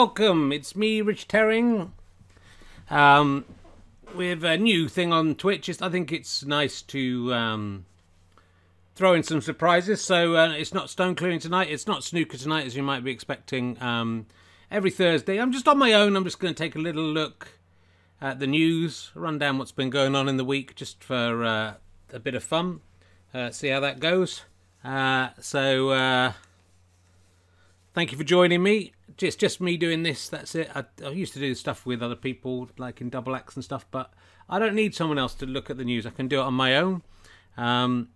welcome. It's me, Rich Terring. With a new thing on Twitch. I think it's nice to throw in some surprises. So it's not stone clearing tonight. It's not snooker tonight, as you might be expecting. Every Thursday, I'm just on my own. I'm just going to take a little look at the news, run down what's been going on in the week, just for a bit of fun. See how that goes. Thank you for joining me. It's just me doing this, that's it. I used to do stuff with other people, like in double acts and stuff, but I don't need someone else to look at the news. I can do it on my own. I'm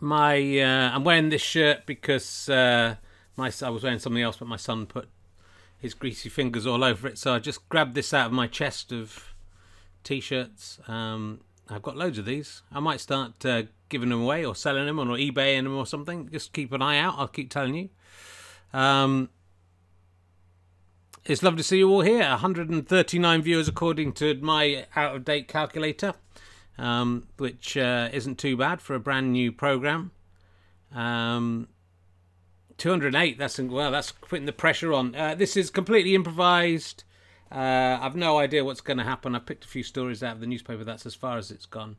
wearing this shirt because I was wearing something else, but my son put his greasy fingers all over it, so I just grabbed this out of my chest of t-shirts. I've got loads of these. I might start giving them away or selling them or eBaying them or something. Just keep an eye out, I'll keep telling you. It's lovely to see you all here. 139 viewers according to my out-of-date calculator, which isn't too bad for a brand new program. 208, that's putting the pressure on. This is completely improvised. I've no idea what's going to happen. I picked a few stories out of the newspaper. That's as far as it's gone.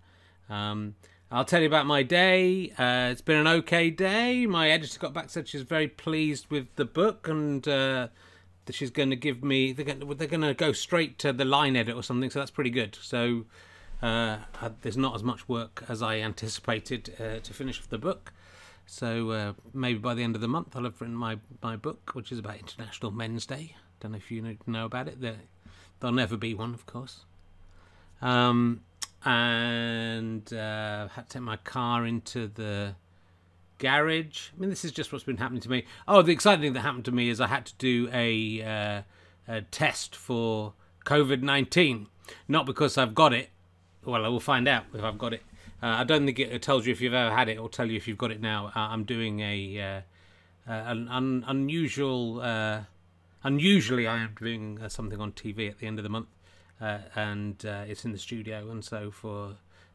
I'll tell you about my day. It's been an okay day. My editor got back, said she's very pleased with the book, and that she's going to give me. They're going to go straight to the line edit or something. So that's pretty good. So there's not as much work as I anticipated to finish off the book. So maybe by the end of the month I'll have written my book, which is about International Men's Day. Don't know if you know about it. There'll never be one, of course. And had to take my car into the garage. I mean, this is just what's been happening to me. Oh, the exciting thing that happened to me is I had to do a test for COVID-19. Not because I've got it. Well, I will find out if I've got it. I don't think it tells you if you've ever had it or tell you if you've got it now. I'm doing unusually I am doing something on TV at the end of the month. And it's in the studio, and so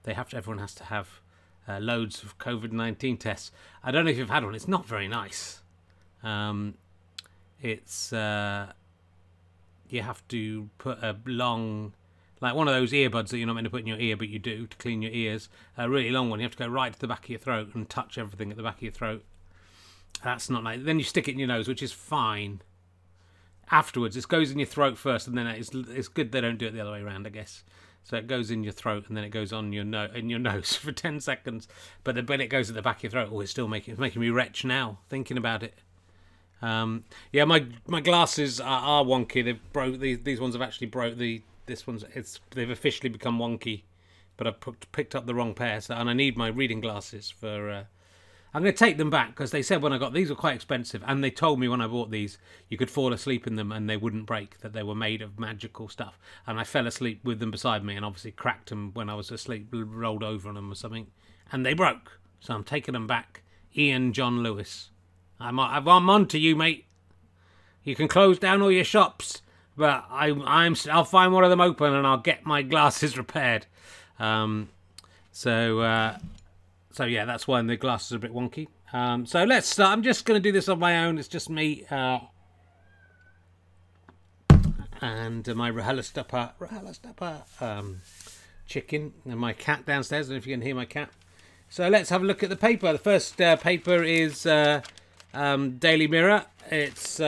everyone has to have loads of COVID-19 tests. I don't know if you've had one. It's not very nice. It's you have to put a long, like one of those earbuds that you're not meant to put in your ear, but you do to clean your ears. A really long one. You have to go right to the back of your throat and touch everything at the back of your throat. That's not nice. Then you stick it in your nose, which is fine. Afterwards, it goes in your throat first, and then it's good they don't do it the other way around, I guess. So it goes in your throat, and then it goes on your nose for 10 seconds. But then when it goes at the back of your throat, it's still making me retch now thinking about it. Yeah, my glasses are wonky. They've broke. These ones have actually broke. They've officially become wonky. But I picked up the wrong pair, and I need my reading glasses for. I'm going to take them back because they said when I got these were quite expensive, and they told me when I bought these you could fall asleep in them and they wouldn't break, that they were made of magical stuff. And I fell asleep with them beside me and obviously cracked them when I was asleep, rolled over on them or something, and they broke. So I'm taking them back. Ian John Lewis, I'm on to you, mate. You can close down all your shops, but I'll find one of them open and I'll get my glasses repaired. So yeah, that's why the glasses are a bit wonky. So let's start. I'm just going to do this on my own. It's just me and my rehearsed chicken and my cat downstairs. I don't know if you can hear my cat. So let's have a look at the paper. The first paper is Daily Mirror. It's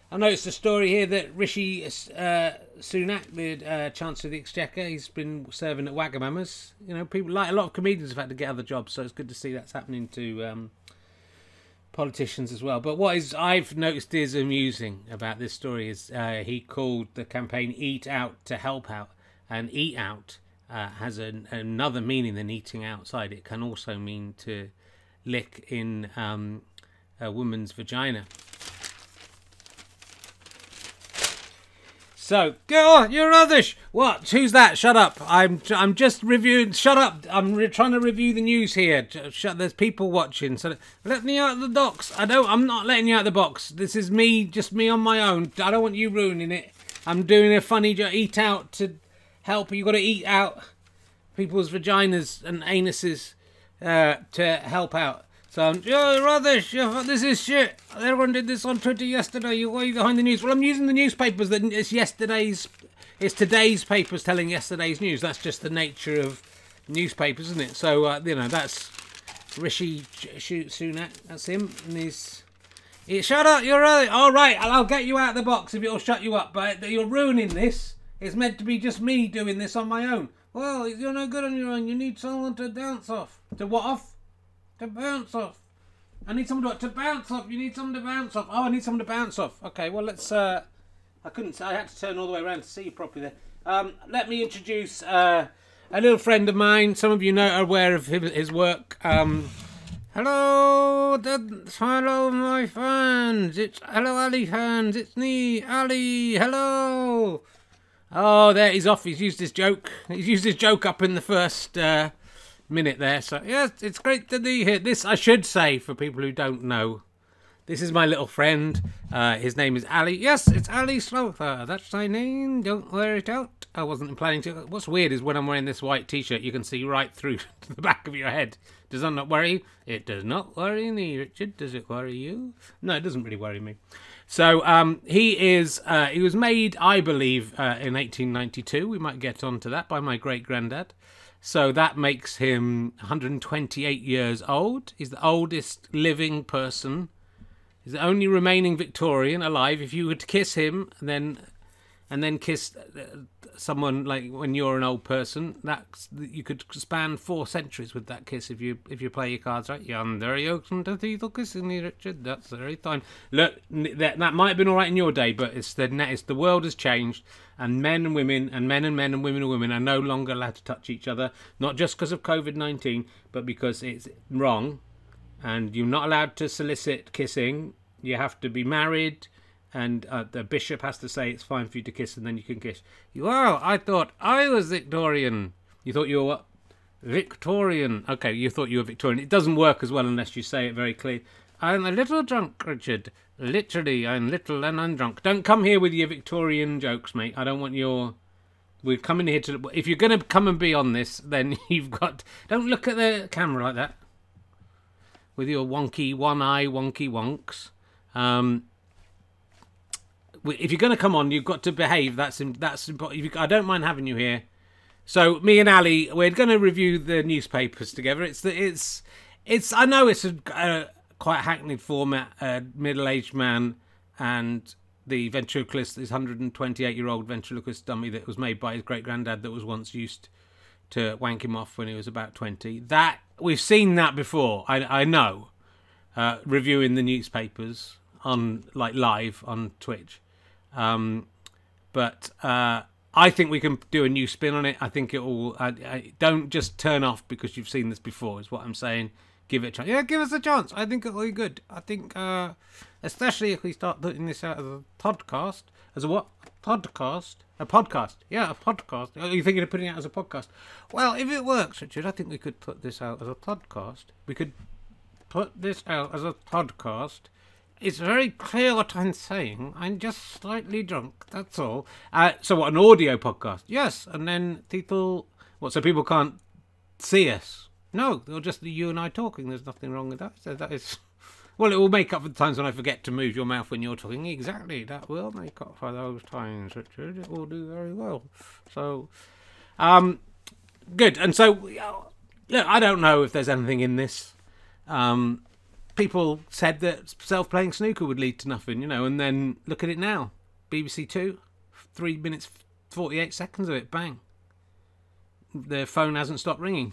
I noticed a story here that Rishi Sunak, the Chancellor of the Exchequer, he's been serving at Wagamama's. You know, people like a lot of comedians have had to get other jobs, so it's good to see that's happening to politicians as well. But what I've noticed is amusing about this story is he called the campaign "Eat Out to Help Out," and "eat out" has another meaning than eating outside. It can also mean to lick in a woman's vagina. So, oh, you're rubbish. What? Who's that? Shut up. I'm just reviewing. Shut up. I'm trying to review the news here. There's people watching. So let me out of the box. I'm not letting you out of the box. This is me, just me on my own. I don't want you ruining it. I'm doing a funny joke. Eat out to help. You got to eat out people's vaginas and anuses to help out. So, oh, rubbish, this is shit. Everyone did this on Twitter yesterday. Why are you behind the news? Well, I'm using the newspapers. It's today's papers telling yesterday's news. That's just the nature of newspapers, isn't it? So, that's Rishi Sunak. That's him. And shut up, you're right. All right, I'll get you out of the box if it'll shut you up. But you're ruining this. It's meant to be just me doing this on my own. Well, you're no good on your own. You need someone to bounce off. To what off? To bounce off. I need someone to bounce off. You need someone to bounce off. Oh, I need someone to bounce off. Okay, well, let's... I had to turn all the way around to see you properly there. Let me introduce a little friend of mine. Some of you are aware of his work. Hello, my fans. Hello, Ali fans. It's me, Ali. Hello. Oh, there he's off. He's used his joke. He's used his joke up in the first... minute there. So yes, it's great to be here. This I should say for people who don't know, this is my little friend. His name is Ali. Yes, it's Ali Slother. That's my name. Don't wear it out. I wasn't planning to. What's weird is when I'm wearing this white t-shirt, you can see right through to the back of your head. Does that not worry you? It does not worry me, Richard. Does it worry you? No, it doesn't really worry me. So he was made, I believe, in 1892. We might get onto that, by my great-granddad. So that makes him 128 years old. He's the oldest living person. He's the only remaining Victorian alive. If you were to kiss him and then kiss someone like when you're an old person, you could span 4 centuries with that kiss if you play your cards right. Yonder yokes and teeth kissing me, Richard. That's very fine. Look, that might have been all right in your day, but it's the world has changed, and men and women and men and women and women are no longer allowed to touch each other, not just because of COVID-19, but because it's wrong, and you're not allowed to solicit kissing. You have to be married. And the bishop has to say it's fine for you to kiss, and then you can kiss. Wow, I thought I was Victorian. You thought you were what? Victorian. Okay, you thought you were Victorian. It doesn't work as well unless you say it very clear. I'm a little drunk, Richard. Literally, I'm little and I'm drunk. Don't come here with your Victorian jokes, mate. I don't want your... We're coming here to... If you're going to come and be on this, then you've got... Don't look at the camera like that. With your wonky, one-eye wonky wonks. If you're going to come on, you've got to behave. That's important. I don't mind having you here. So me and Ali, we're going to review the newspapers together. I know it's a quite hackneyed format. Middle-aged man and the ventriloquist, this 128-year-old ventriloquist dummy that was made by his great-granddad that was once used to wank him off when he was about 20. That we've seen that before. I know. Reviewing the newspapers on live on Twitch. But I think we can do a new spin on it. I think it will... don't just turn off because you've seen this before, is what I'm saying. Give it a chance. Yeah, give us a chance. I think it'll be good. I think, especially if we start putting this out as a podcast. As a what? Podcast? A podcast. Yeah, a podcast. Are you thinking of putting it out as a podcast? Well, if it works, Richard, I think we could put this out as a podcast. We could put this out as a podcast. It's very clear what I'm saying. I'm just slightly drunk, that's all. So what, an audio podcast? Yes, and then people... What, so people can't see us? No, they'll just be you and I talking. There's nothing wrong with that. So that is... Well, it will make up for the times when I forget to move your mouth when you're talking. Exactly, that will make up for those times, Richard. It will do very well. So, good. And so, look, I don't know if there's anything in this. People said that self-playing snooker would lead to nothing, and then look at it now. BBC 2, 3 minutes, 48 seconds of it, bang. The phone hasn't stopped ringing.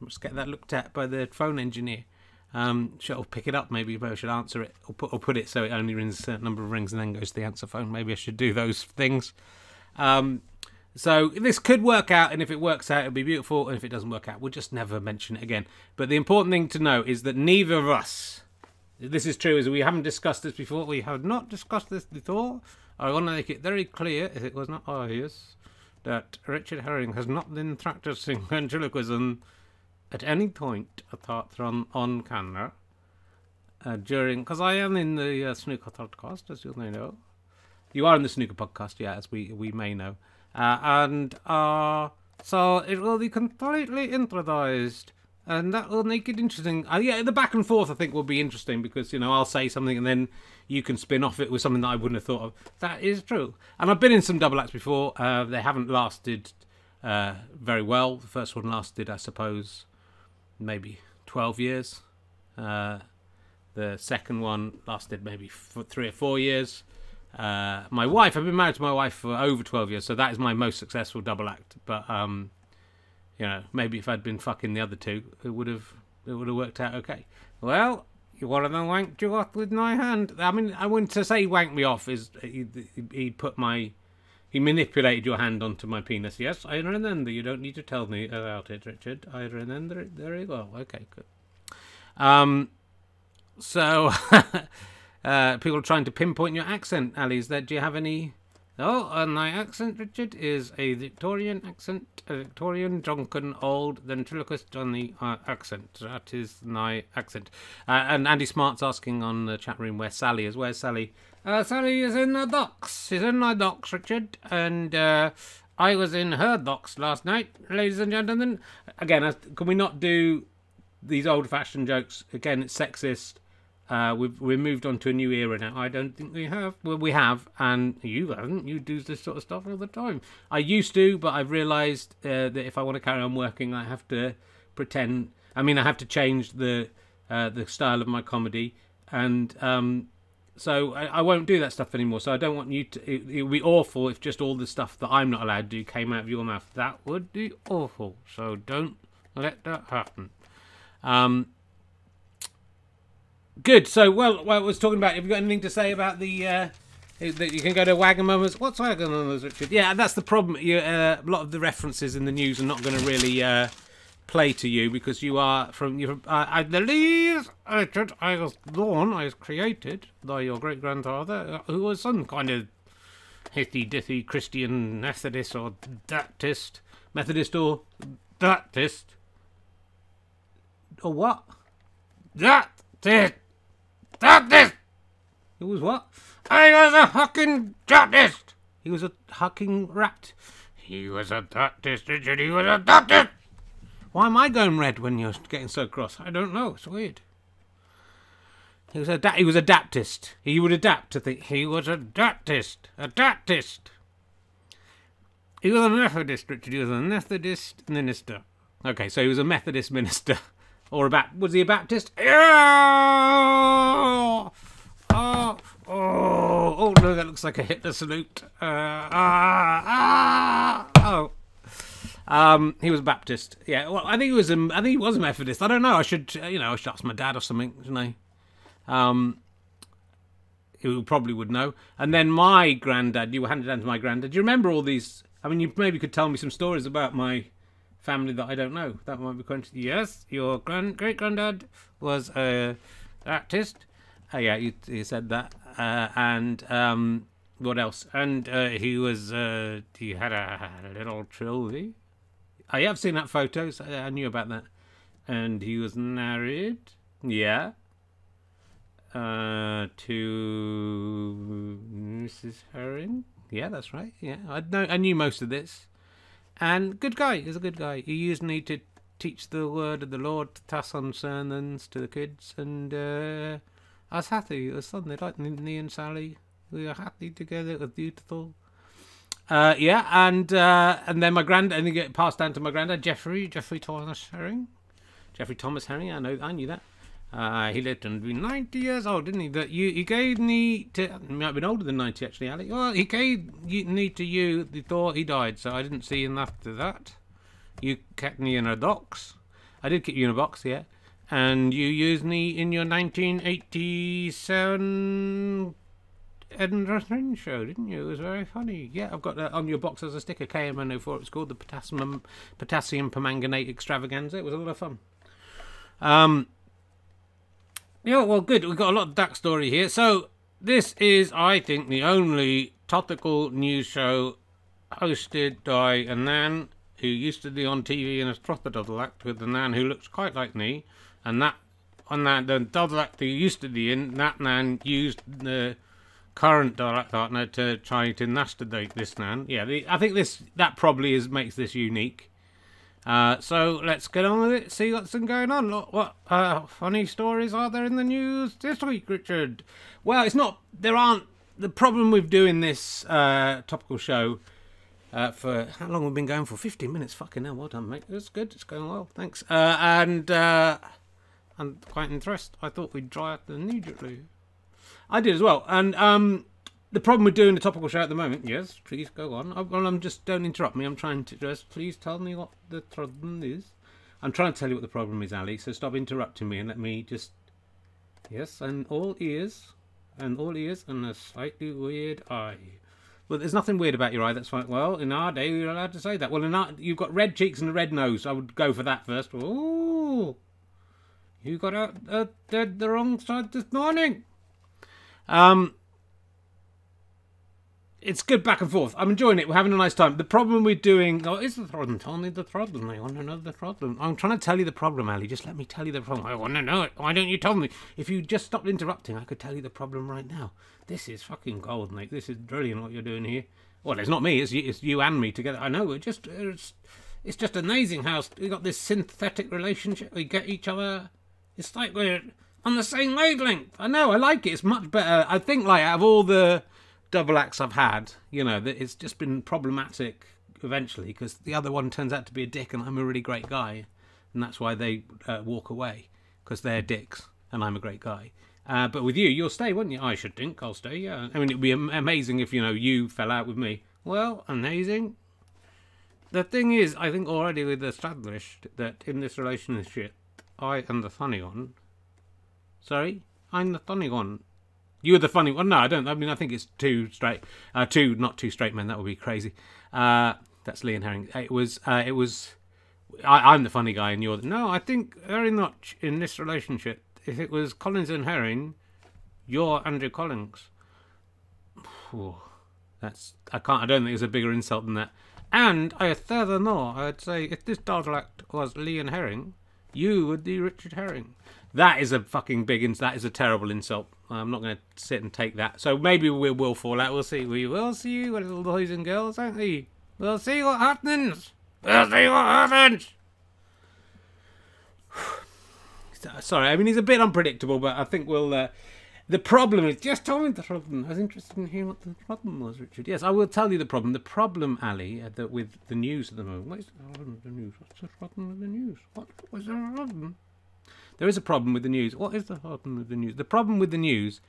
Let's get that looked at by the phone engineer. I'll pick it up, maybe I should answer it, or put it so it only rings a certain number of rings and then goes to the answer phone. Maybe I should do those things. So this could work out, and if it works out, it'll be beautiful, and if it doesn't work out, we'll just never mention it again. But the important thing to know is that neither of us, this is true, is we haven't discussed this before. We have not discussed this before. I want to make it very clear, if it was not obvious, that Richard Herring has not been practicing ventriloquism at any point apart from on camera because I am in the snooker podcast, as you may know. You are in the snooker podcast, yeah, as we may know. So it will be completely improvised. And that will make it interesting. Yeah, the back and forth I think will be interesting because, you know, I'll say something and then you can spin off it with something that I wouldn't have thought of. That is true. And I've been in some double acts before. They haven't lasted very well. The first one lasted, I suppose, maybe 12 years. The second one lasted maybe 3 or 4 years. My wife, I've been married to my wife for over 12 years, so that is my most successful double act. But you know, maybe if I'd been fucking the other two, it would have worked out okay. Well, one of them wanked you off with my hand. I mean, I wouldn't to say wank me off. Is he manipulated your hand onto my penis? Yes, I remember. You don't need to tell me about it, Richard. I remember it very well. Okay, good. So people are trying to pinpoint your accent, Ali. Do you have any? Oh, and my accent, Richard, is a Victorian accent, a Victorian drunken old ventriloquist on the accent. That is my accent. And Andy Smart's asking on the chat room where Sally is. Where's Sally? Sally is in the docks. She's in my docks, Richard. And I was in her docks last night, ladies and gentlemen. Again, can we not do these old-fashioned jokes? Again, it's sexist. We've moved on to a new era now. I don't think we have. Well, we have, and you haven't. You do this sort of stuff all the time. I used to, but I've realised that if I want to carry on working, I have to pretend. I mean, I have to change the style of my comedy, and so I won't do that stuff anymore. So I don't want you to. It would be awful if just all the stuff that I'm not allowed to do came out of your mouth. That would be awful. So don't let that happen. Good. So, well, I was talking about. Have you got anything to say about the? That you can go to Wagamama's. What's Wagamama's, Richard? Yeah, that's the problem. A lot of the references in the news are not going to really play to you because you are from. I believe, Richard, I was created by your great-grandfather, who was some kind of hitty-ditty Christian Methodist or Baptist, or Baptist, or what? Baptist. He was what? I was a fucking Baptist. He was a fucking rat. He was a Baptist, Richard. He was a Baptist. Why am I going red when you're getting so cross? I don't know. It's weird. He was a Baptist. He would adapt to think. He was a Baptist. A Baptist. He was a Methodist, Richard. He was a Methodist minister. Okay, so he was a Methodist minister. Or was he a Baptist? Oh, no, that looks like a Hitler salute. He was a Baptist. Yeah, well, I think he was a Methodist. I don't know. I should ask my dad or something, shouldn't I? Who probably would know. And then my granddad, you were handed down to my granddad. Do you remember all these? I mean, you maybe could tell me some stories about my family that I don't know. That might be quite interesting. Yes, your great-granddad was a Baptist. Yeah, you said that. And what else? And he had a little trilby. I have seen that photo, so I knew about that. And he was married. Yeah. To Mrs. Herring. Yeah, that's right. Yeah, I knew most of this. And good guy. He's a good guy. He used me to teach the word of the Lord, to pass on sermons to the kids, and I was happy. It was fun. They liked me and Sally. We were happy together. It was beautiful. Yeah, and then my granddad, and then get passed down to my granddad, Jeffrey Thomas Herring. Jeffrey Thomas Herring. I knew that. He lived to be 90 years old, didn't he? That he gave me to. He might have been older than 90, actually, Ali. Well, he gave me to you before he died, so I didn't see him after that. You kept me in a box. I did keep you in a box, yeah. And you used me in your 1987 Edinburgh Fringe show, didn't you? It was very funny. Yeah, I've got that on your box as a sticker. KMN04. It's called the potassium permanganate extravaganza. It was a lot of fun. Yeah, well, good. We've got a lot of backstory here. So, this is, I think, the only topical news show hosted by a nan who used to be on TV in a proper double act with a nan who looks quite like me. And the double act he used to be in, that nan used the current double act partner to try to masturbate this nan. Yeah, I think that probably makes this unique. So let's get on with it, see what's been going on. What funny stories are there in the news this week, Richard? Well, it's not, there aren't, the problem with doing this topical show for, how long we've been going for? 15 minutes, fucking hell, well done, mate. That's good, it's going well, thanks. And I'm quite impressed. I thought we'd dry out immediately. I did as well, and the problem with doing the topical show at the moment, yes, please go on. Well, I'm just, don't interrupt me. I'm trying to just, please tell me what the problem is. I'm trying to tell you what the problem is, Ali, so stop interrupting me and let me just, yes, and all ears, and a slightly weird eye. Well, there's nothing weird about your eye, that's fine. Well, in our day, you're allowed to say that. Well, you've got red cheeks and a red nose. I would go for that first. Ooh, you got the wrong side this morning. It's good back and forth. I'm enjoying it. We're having a nice time. The problem we're doing... Oh, is the problem? Tell me the problem. I want to know the problem. I'm trying to tell you the problem, Ali. Just let me tell you the problem. I want to know it. Why don't you tell me? If you just stopped interrupting, I could tell you the problem right now. This is fucking gold, mate. This is brilliant what you're doing here. Well, it's not me. It's you and me together. I know. It's just amazing how we got this synthetic relationship. We get each other. It's like we're on the same wavelength. I know. I like it. It's much better. I think, like, out of all the double acts I've had, you know, that it's just been problematic eventually because the other one turns out to be a dick and I'm a really great guy, and that's why they walk away, because they're dicks and I'm a great guy. But with you, you'll stay, won't you? I should think I'll stay, yeah. I mean, it'd be amazing if, you know, you fell out with me. Well, amazing. The thing is, I think already we've established that in this relationship, I am the funny one. Sorry? I'm the funny one. You're the funny one. No, I don't. I mean, I think it's two straight. Not two straight men. That would be crazy. That's Lee and Herring. It was. I'm the funny guy, and you're. No, I think very much in this relationship. If it was Collins and Herring, you're Andrew Collins. Ooh, that's. I can't. I don't think there's a bigger insult than that. And furthermore, I'd say if this double act was Lee and Herring, you would be Richard Herring. That is a fucking big insult. That is a terrible insult. I'm not going to sit and take that. So maybe we will fall out. We'll see. We will see, little boys and girls, won't we? We'll see what happens. We'll see what happens. Sorry, I mean, he's a bit unpredictable, but I think we'll... the problem is... Just tell me the problem. I was interested in hearing what the problem was, Richard. Yes, I will tell you the problem. The problem, Ali, with the news at the moment... What is the problem with the news? What's the problem with the news? What was the problem? There is a problem with the news. What is the problem with the news? The problem with the news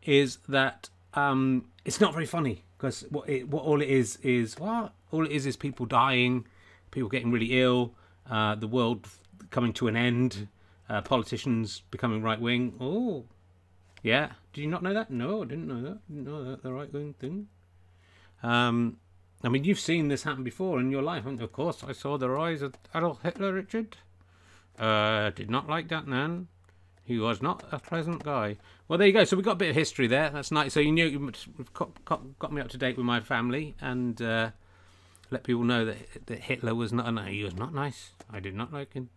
is that it's not very funny, because all it is people dying, people getting really ill, the world coming to an end, politicians becoming right wing. Oh, yeah. Did you not know that? No, I didn't know that. Didn't know that, the right wing thing. I mean, you've seen this happen before in your life, and of course, I saw the rise of Adolf Hitler, Richard. Did not like that man. He was not a pleasant guy. Well, there you go. So we got a bit of history there. That's nice. So you knew you got me up to date with my family, and let people know that Hitler was not. He was not nice. I did not like him.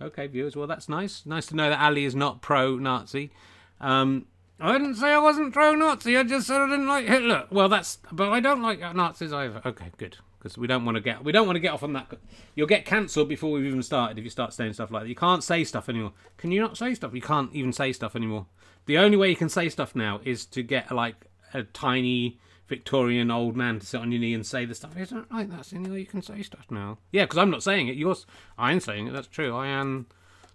Okay, viewers. Well, that's nice. Nice to know that Ali is not pro-Nazi. I didn't say I wasn't pro-Nazi. I just said I didn't like Hitler. Well, but I don't like Nazis either. Okay, good. Because we don't want to get off on that. You'll get cancelled before we've even started if you start saying stuff like that. You can't say stuff anymore. Can you not say stuff? You can't even say stuff anymore. The only way you can say stuff now is to get like a tiny Victorian old man to sit on your knee and say the stuff. Isn't like that's the only way you can say stuff now. Yeah, because I'm not saying it. I'm saying it. That's true. I am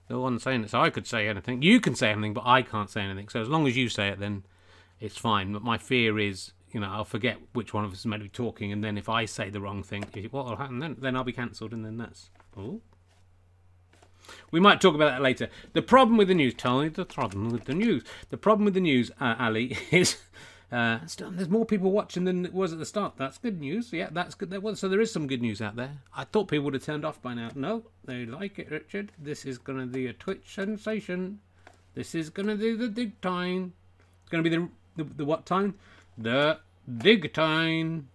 the one saying it. So I could say anything. You can say anything, but I can't say anything. So as long as you say it, then it's fine. But my fear is, you know, I'll forget which one of us is meant to be talking, and then if I say the wrong thing, what will happen then? I'll be cancelled, and then that's... Oh. We might talk about that later. The problem with the news... Tell me the problem with the news. The problem with the news, Ali, is... there's more people watching than it was at the start. That's good news. Yeah, that's good. So there is some good news out there. I thought people would have turned off by now. No, they like it, Richard. This is going to be a Twitch sensation. This is going to be the big time. It's going to be the what time? The big time.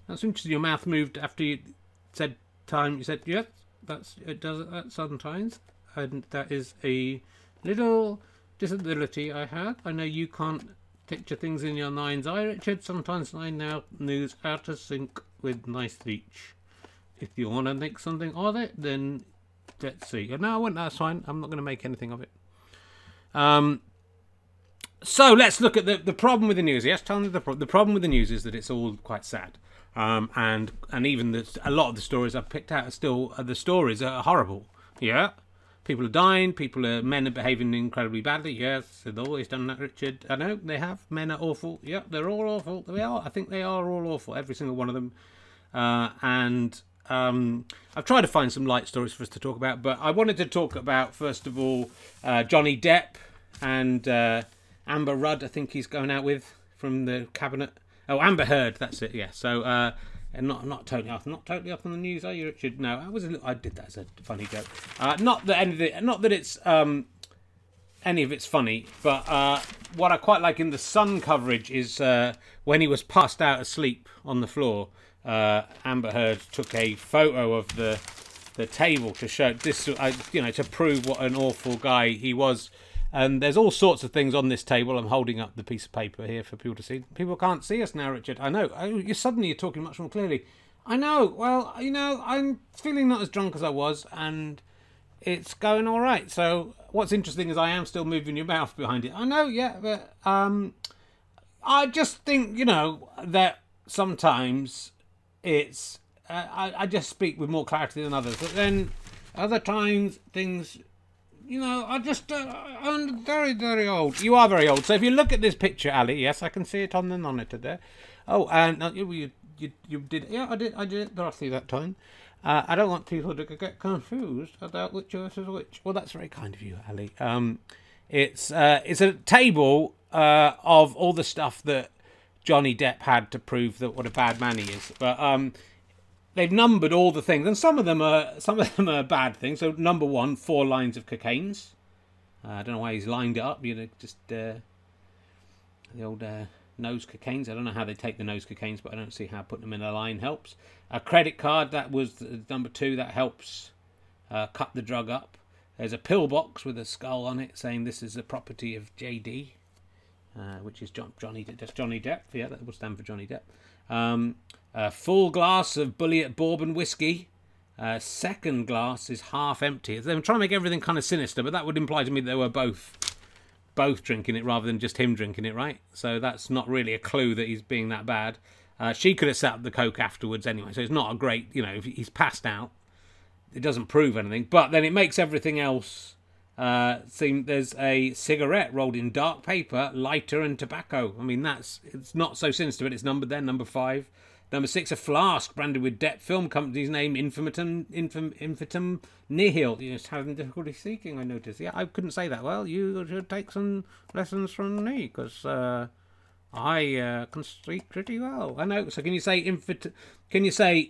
That's interesting. Your mouth moved after you said time. You said yes. It does that sometimes, and that is a little disability I have. I know you can't picture things in your mind's eye, Richard. Sometimes I now lose out of sync with my speech. if you want to make something of it, then let's see. No, I won't. That's fine. I'm not going to make anything of it. So let's look at the problem with the news. Yes, tell me the problem with the news is that it's all quite sad. And even a lot of the stories I've picked out are still the stories are horrible. Yeah, people are dying. Men are behaving incredibly badly. Yes, they've always done that, Richard. I know they have. Men are awful. Yeah, they're all awful. They are. I think they are all awful. Every single one of them. I've tried to find some light stories for us to talk about, but I wanted to talk about first of all Johnny Depp and Amber Rudd. I think he's going out with from the cabinet. Oh, Amber Heard, that's it. Yeah. So, and not totally off on the news, are you, Richard? No, I did that as a funny joke. Not that it's any of it's funny, but what I quite like in the Sun coverage is when he was passed out asleep on the floor. Amber Heard took a photo of the table to show this, to prove what an awful guy he was. And there's all sorts of things on this table. I'm holding up the piece of paper here for people to see. People can't see us now, Richard. I know. You're talking much more clearly. I know. Well, I'm feeling not as drunk as I was, and it's going all right. So what's interesting is I am still moving your mouth behind it. I know, yeah, but I just think, that sometimes it's... I just speak with more clarity than others. But then other times things... I'm very, very old. You are very old. So if you look at this picture, Ali, yes, I can see it on the monitor there. Oh, and you did. Yeah, I did it, Dorothy, that time. I don't want people to get confused about which versus which. Well, that's very kind of you, Ali. It's a table of all the stuff that Johnny Depp had to prove that what a bad man he is. But they've numbered all the things, and some of them are bad things. So number 1, 4 lines of cocaines. I don't know why he's lined it up. Just the old nose cocaines. I don't know how they take the nose cocaines, but I don't see how putting them in a line helps. A credit card, that was number 2. That helps cut the drug up. There's a pillbox with a skull on it saying this is the property of JD, which is Johnny Depp. Yeah, that would stand for Johnny Depp. A full glass of Bulliet bourbon whiskey. Second glass is half empty. They're trying to make everything kind of sinister, but that would imply to me they were both drinking it rather than just him drinking it, right? So that's not really a clue that he's being that bad. She could have set up the coke afterwards anyway, so it's not a great, if he's passed out, it doesn't prove anything. But then it makes everything else seem. There's a cigarette rolled in dark paper, lighter and tobacco. I mean, it's not so sinister, but it's numbered there, number 5. Number 6, a flask branded with Depp Film Company's name, Infinitum Nihil. You're just having difficulty speaking, I noticed. Yeah, I couldn't say that well. You should take some lessons from me, because I can speak pretty well. I know. So can you say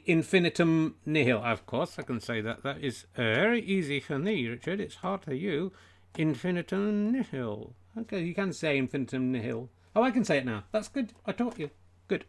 Infinitum Nihil? Of course I can say that. That is very easy for me, Richard. It's hard for you. Infinitum Nihil. Okay, you can say Infinitum Nihil. Oh, I can say it now. That's good. I taught you. Good.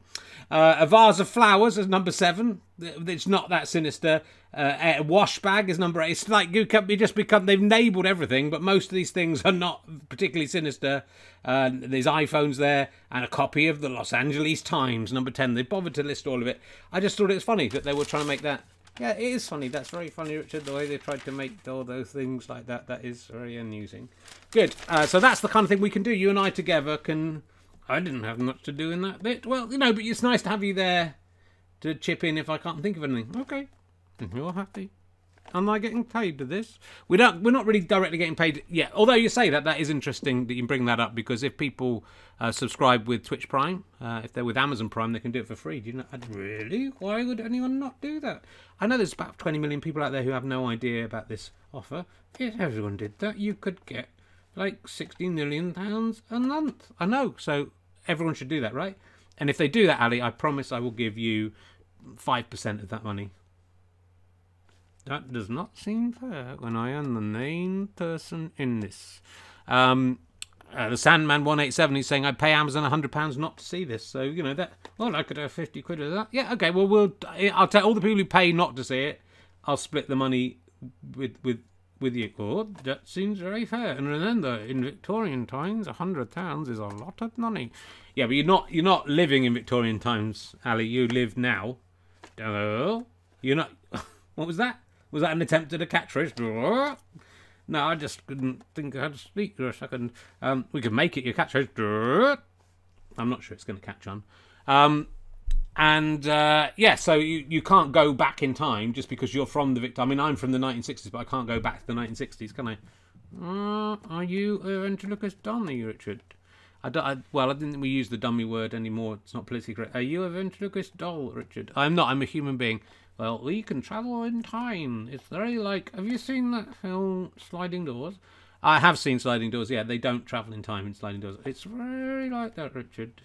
A vase of flowers is number 7. It's not that sinister. A wash bag is number 8. It's like they've labelled everything, but most of these things are not particularly sinister. There's iPhones there, and a copy of the Los Angeles Times, number 10. They bothered to list all of it. I just thought it was funny that they were trying to make that. Yeah, it is funny. That's very funny, Richard, the way they tried to make all those things like that. That is very amusing. Good. So that's the kind of thing we can do. You and I together can... I didn't have much to do in that bit. Well, but it's nice to have you there to chip in if I can't think of anything. Okay, you're happy. Am I getting paid to this? We're not really directly getting paid yet. Although you say that is interesting that you bring that up, because if people subscribe with Twitch Prime, if they're with Amazon Prime, they can do it for free. Do you know? Really? Why would anyone not do that? I know there's about 20 million people out there who have no idea about this offer. If everyone did that, you could get like £60 million a month. I know. So everyone should do that, right? And if they do that, Ali, I promise I will give you 5% of that money. That does not seem fair when I am the main person in this. The Sandman 187, he's saying I'd pay Amazon £100 not to see this. So, that. Well, I could have 50 quid of that. Yeah, okay. Well, I'll tell all the people who pay not to see it. I'll split the money with you. Oh, that seems very fair. And remember, in Victorian times, £100 is a lot of money. Yeah, but you're not living in Victorian times, Ali. You live now. Hello. You're not... What was that? Was that an attempt at a catchphrase? No, I just couldn't think how to speak for a second. We could make it your catchphrase. I'm not sure it's going to catch on. Yeah, so you can't go back in time just because you're from the Victor. I mean, I'm from the 1960s, but I can't go back to the 1960s, can I? Are you a ventriloquist dummy, Richard? Well, I didn't think we use the dummy word anymore. It's not politically correct. Are you a ventriloquist doll, Richard? I'm not. I'm a human being. Well, we can travel in time. It's very like... Have you seen that film, Sliding Doors? I have seen Sliding Doors, yeah. They don't travel in time in Sliding Doors. It's very like that, Richard.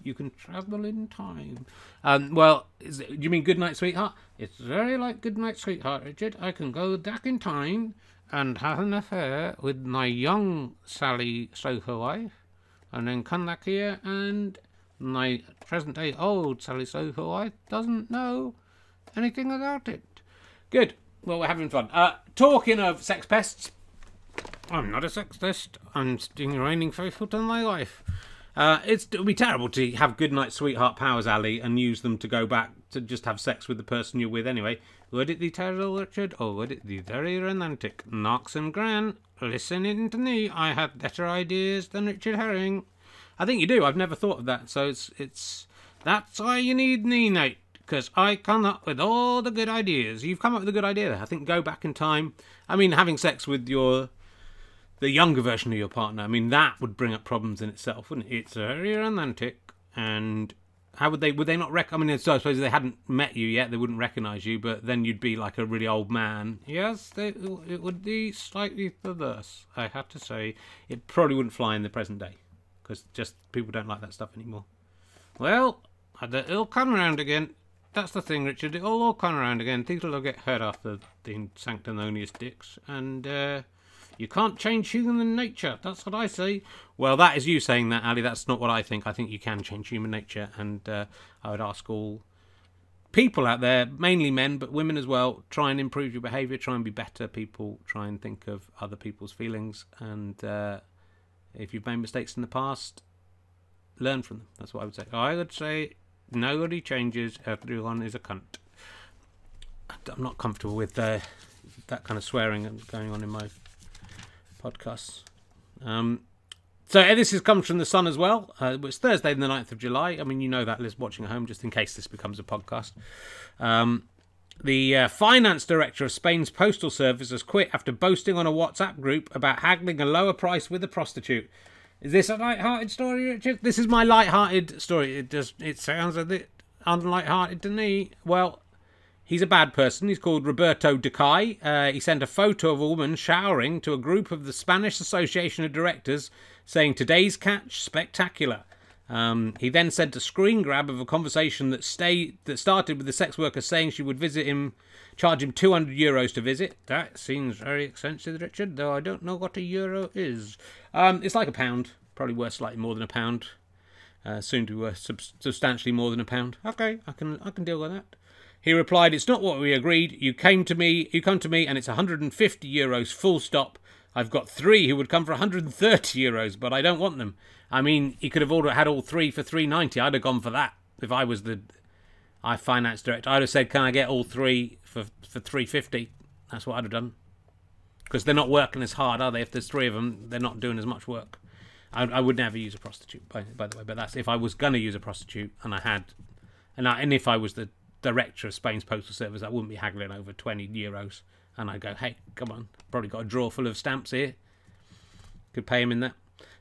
You can travel in time. Well, do you mean Goodnight, Sweetheart? It's very like Goodnight, Sweetheart, Richard. I can go back in time and have an affair with my young Sally Soho wife, and then come back here and my present-day old Sally Soho wife doesn't know anything about it. Good. Well, we're having fun. Talking of sex pests, I'm not a sex pest. I'm remaining faithful to my life. It would be terrible to have goodnight sweetheart powers, Ali, and use them to go back to just have sex with the person you're with anyway. Would it be terrible, Richard, or would it be very romantic? Knox and Gran, listen in to me. I have better ideas than Richard Herring. I think you do. I've never thought of that. So it's that's why you need me, Nate. Because I come up with all the good ideas. You've come up with a good idea there. I think go back in time. I mean, having sex with the younger version of your partner, I mean, that would bring up problems in itself, wouldn't it? It's very romantic. And how would they not I mean, so I suppose if they hadn't met you yet, they wouldn't recognise you, but then you'd be like a really old man. Yes, it would be slightly perverse, I have to say. It probably wouldn't fly in the present day, because just people don't like that stuff anymore. Well, it'll come around again. That's the thing, Richard. It'll all come around again. Things will get hurt after the sanctimonious dicks. And you can't change human nature. That's what I say. Well, that is you saying that, Ali. That's not what I think. I think you can change human nature. And I would ask all people out there, mainly men, but women as well, try and improve your behaviour. Try and be better people. Try and think of other people's feelings. And if you've made mistakes in the past, learn from them. That's what I would say. I would say... Nobody changes, everyone is a cunt. I'm not comfortable with that kind of swearing going on in my podcasts. So this comes from The Sun as well. It's Thursday the 9th of July. I mean, you know that, Liz, watching at home, just in case this becomes a podcast. The finance director of Spain's postal service has quit after boasting on a WhatsApp group about haggling a lower price with a prostitute. Is this a light-hearted story, Richard? This is my light-hearted story. It sounds a bit unlight-hearted to me. Well, he's a bad person. He's called Roberto Decay. He sent a photo of a woman showering to a group of the Spanish Association of Directors, saying, "Today's catch, spectacular." He then sent a screen grab of a conversation that started with the sex worker saying she would visit him, charge him €200 to visit. That seems very expensive, Richard, though I don't know what a euro is. It's like £1, probably worth slightly more than £1. Soon to be worth substantially more than £1. Okay, I can deal with that. He replied, "It's not what we agreed. You come to me, and it's €150, full stop. I've got 3 who would come for €130, but I don't want them." I mean, he could have had all 3 for $3.90. I'd have gone for that if I was the finance director. I'd have said, "Can I get all 3 for $3.50?" That's what I'd have done. Because they're not working as hard, are they? If there's 3 of them, they're not doing as much work. I would never use a prostitute, by the way. But that's if I was going to use a prostitute, and if I was the director of Spain's postal service, I wouldn't be haggling over €20. And I'd go, "Hey, come on, probably got a drawer full of stamps here. Could pay him in that."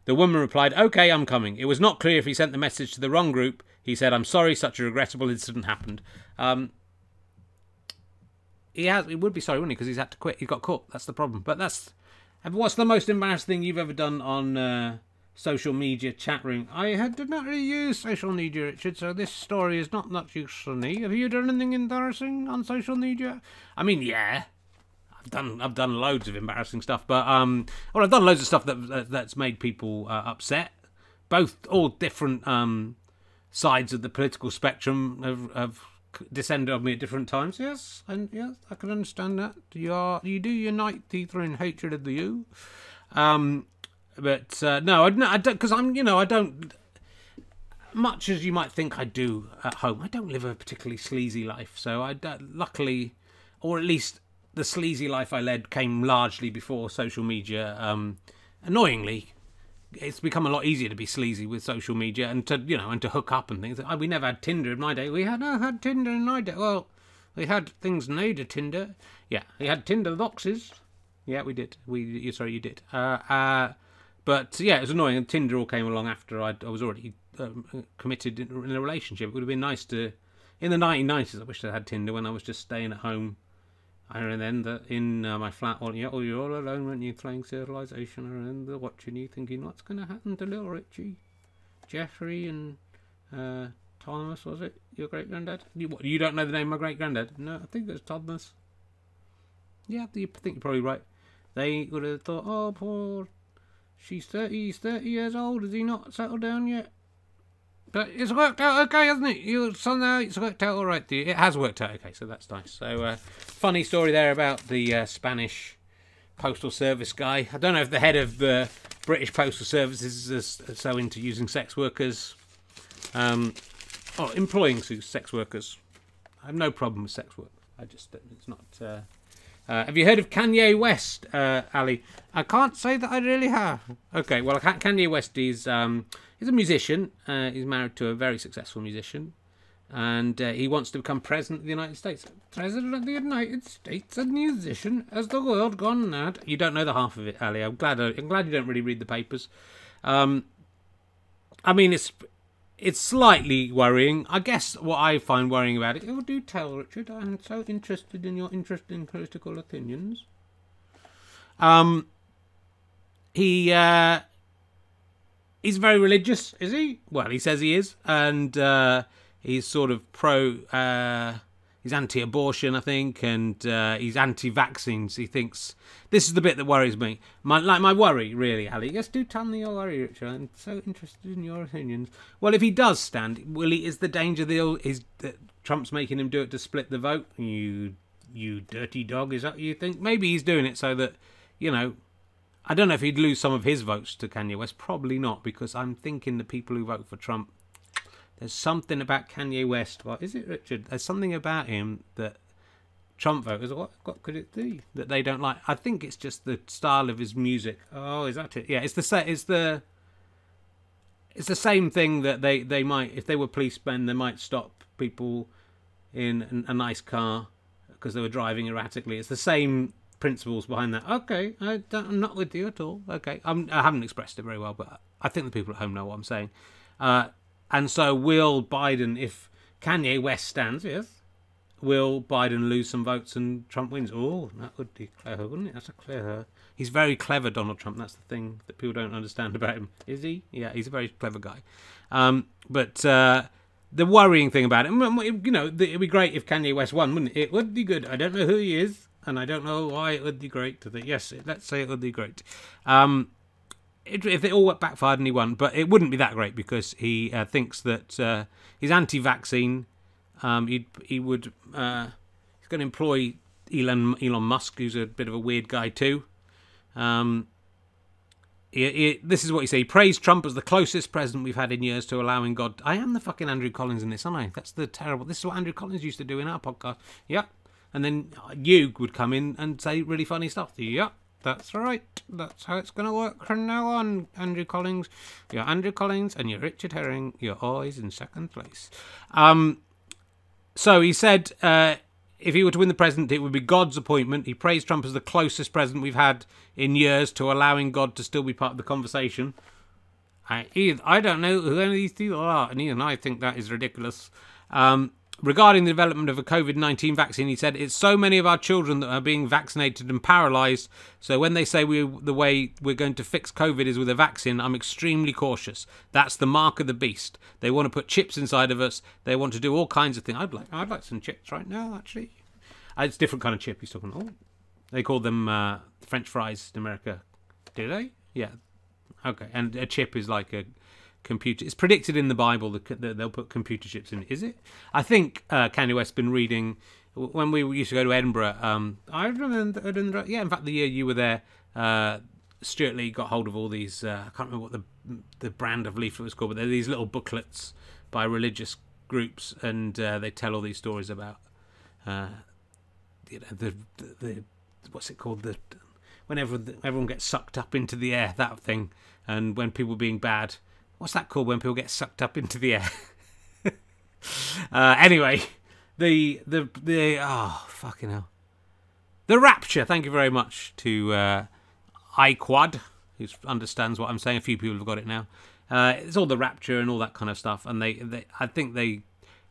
The woman replied, "Okay, I'm coming." It was not clear if he sent the message to the wrong group. He said, "I'm sorry, such a regrettable incident happened." He would be sorry, wouldn't he? Because he's had to quit. He got caught. That's the problem. But what's the most embarrassing thing you've ever done on social media chat room? I did not really use social media, Richard, so this story is not much use for me. Have you done anything embarrassing on social media? I mean, yeah. I've done loads of embarrassing stuff, but I've done loads of stuff that's made people upset. All different sides of the political spectrum have descended on me at different times. Yes, and yes, I can understand that. You do unite either in hatred of the you, but no, I don't, because I don't. much as you might think I do at home, I don't live a particularly sleazy life. So luckily, or at least the sleazy life I led came largely before social media. Annoyingly, it's become a lot easier to be sleazy with social media and to hook up and things. We never had Tinder in my day. We had Tinder in my day. Well, we had things made of Tinder. Yeah, we had Tinder boxes. Yeah, we did. Sorry, you did. But yeah, it was annoying. And Tinder all came along after I was already committed in a relationship. It would have been nice to, in the 1990s. I wish I had Tinder when I was just staying at home. I remember in my flat, you're all alone when you're playing Civilization. I remember watching you thinking, what's going to happen to little Richie? Jeffrey and Thomas, was it? Your great-granddad? You don't know the name of my great-granddad? No, I think it was Thomas. Yeah, I think you're probably right. They would have thought, oh, poor, he's 30 years old. Has he not settled down yet? But it's worked out okay, hasn't it? Somehow it's worked out all right. It has worked out okay, so that's nice. So, funny story there about the Spanish Postal Service guy. I don't know if the head of the British Postal Service is so into using sex workers, employing sex workers. I have no problem with sex work. It's not. Have you heard of Kanye West, Ali? I can't say that I really have. Okay, well, Kanye West is he's a musician. He's married to a very successful musician, and he wants to become president of the United States. President of the United States, a musician. Has the world gone mad? You don't know the half of it, Ali. I'm glad you don't really read the papers. I mean, it's slightly worrying. I guess what I find worrying about it... Oh, do tell, Richard. I'm so interested in your interesting political opinions. He's very religious, is he? Well, he says he is. And he's sort of he's anti-abortion, I think. And he's anti-vaccines. He thinks... This is the bit that worries me. My worry, really, Ali. Yes, do tell me your worry, Richard. I'm so interested in your opinions. Well, if he does stand, is the danger that Trump's making him do it to split the vote? You dirty dog, is that what you think? Maybe he's doing it so that, I don't know if he'd lose some of his votes to Kanye West. Probably not, because I'm thinking the people who vote for Trump, there's something about Kanye West. What is it, Richard? There's something about him that Trump voters, what could it be that they don't like? I think it's just the style of his music. Oh, is that it? Yeah, it's the same thing that they might, if they were policemen, they might stop people in a nice car because they were driving erratically. It's the same principles behind that. Okay, I'm not with you at all. Okay, I haven't expressed it very well, but I think the people at home know what I'm saying. And so will Biden, if Kanye West stands, yes, will Biden lose some votes and Trump wins? Oh, that would be clever, wouldn't it? That's a clever... He's very clever, Donald Trump. That's the thing that people don't understand about him. Is he? Yeah, he's a very clever guy. But the worrying thing about him, it'd be great if Kanye West won, wouldn't it? It would be good. I don't know who he is, and I don't know why it would be great. Yes, let's say it would be great. If it all backfired and he won, but it wouldn't be that great because he thinks that he's anti-vaccine. He's going to employ Elon Musk, who's a bit of a weird guy too. This is what he said. He praised Trump as the closest president we've had in years to allowing God. I am the fucking Andrew Collins in this, aren't I? That's the terrible. This is what Andrew Collins used to do in our podcast. Yeah, and then you would come in and say really funny stuff. Yeah, that's right. That's how it's going to work from now on, Andrew Collins. You're Andrew Collins and you're Richard Herring. You're always in second place. So he said if he were to win the presidency, it would be God's appointment. He praised Trump as the closest president we've had in years to allowing God to still be part of the conversation. I don't know who any of these people are, and even I think that is ridiculous. Regarding the development of a COVID-19 vaccine, he said, it's so many of our children that are being vaccinated and paralysed, so when they say the way we're going to fix COVID is with a vaccine, I'm extremely cautious. That's the mark of the beast. They want to put chips inside of us. They want to do all kinds of things. I'd like some chips right now, actually. It's a different kind of chip he's talking about. They call them French fries in America. Do they? Yeah. Okay, and a chip is like a computer. It's predicted in the Bible that they'll put computer chips in. Is it? I think Kanye West's been reading when we used to go to Edinburgh. I remember Edinburgh. Yeah, in fact, the year you were there, Stuart Lee got hold of all these. I can't remember what the brand of leaflet was called, but they're these little booklets by religious groups, and they tell all these stories about the what's it called, when everyone gets sucked up into the air, that thing, and when people being bad, what's that called when people get sucked up into the air? Anyway, the fucking hell, the rapture. Thank you very much to iQuad, who understands what I'm saying. A few people have got it now. It's all the rapture and all that kind of stuff, and I think